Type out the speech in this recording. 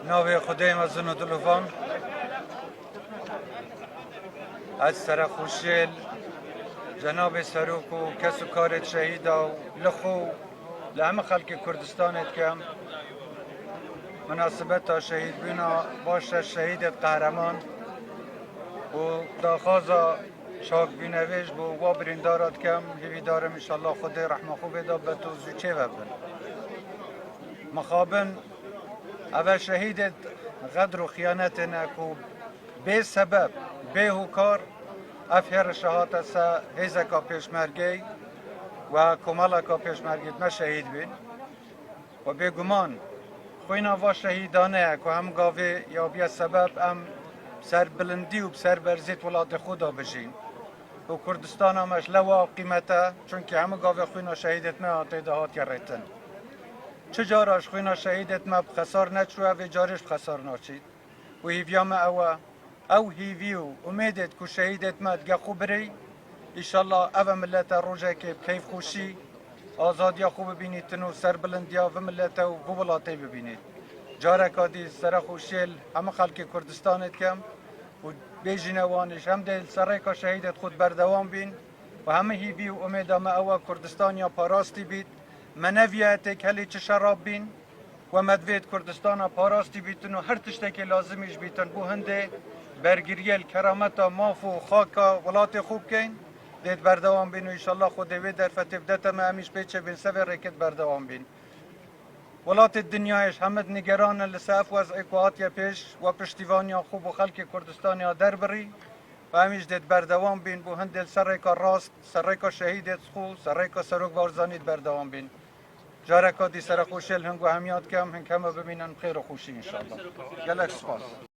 ناوی خدای مزن و دلوفان از سر خوشیل جناب سروک و کس و کارت شهید و لخو لهم خلق کردستانت کم مناسبت شهید بینا باشه شهید قهرمان و داخازا شاک بینویش بو و بریندارات کم هیوی دارم انشالله خدای رحمه خوب دا بتو زوچه ببن مخابن اول شهیدت غدر و خیانت نکو به سبب به هوکار افهر شهادت سا هیزکا پیشمرگی و کمالکا پیشمرگیت ما شهید بین و بگمان خوینا و شهیدانه که هم گاوه یا بیا سبب هم سر بلندی و سر برزیت ولاد خدا بجین و کردستان همش لوا قیمته چونکه همه گاوه خوینا شهیدت ما آتی دهات یریتن چجاراش خوینا شهیدت ما بخسار نچوه و جارش بخسار ناچید و هیویام او هیویو امیدت که شهیدت ما دگه خوب بری ایشالله او ملت روژه که بکیف خوشی آزادیا خوب ببینید تنو سر بلندیا و ملت و بولاتی ببینید جارکا دی سر خوشیل همه خلق کردستانت کم و بیجینوانش هم دل سرکا شهیدت خود بردوام بین و همه هیوی و امید ما او کردستانیا پاراستی بید منویت هلی چه شراب بین و مدوید کردستان پاراستی بیتن و هر تشته که لازمیش بیتن بو هنده برگریل کرامتا ماف و خاکا ولات خوب کن دید بردوام بین و ایشالله خود دوید در فتفدت ما همیش پیچه بین سوی رکت بردوام بین ولات الدنیایش همه نگران لساف وضع اکواتیا پیش و پشتیوانیا خوب و خلق کردستانیا در بری و همیش دید بردوام بین بو هندل سرکا راست سرکا شهیدت خو سرکا سروک بارزانید بردوام بین جارکا دی سر خوشیل هنگو همیاد کم هنگ همه ببینن خیر و خوشی انشالله گلک سپاس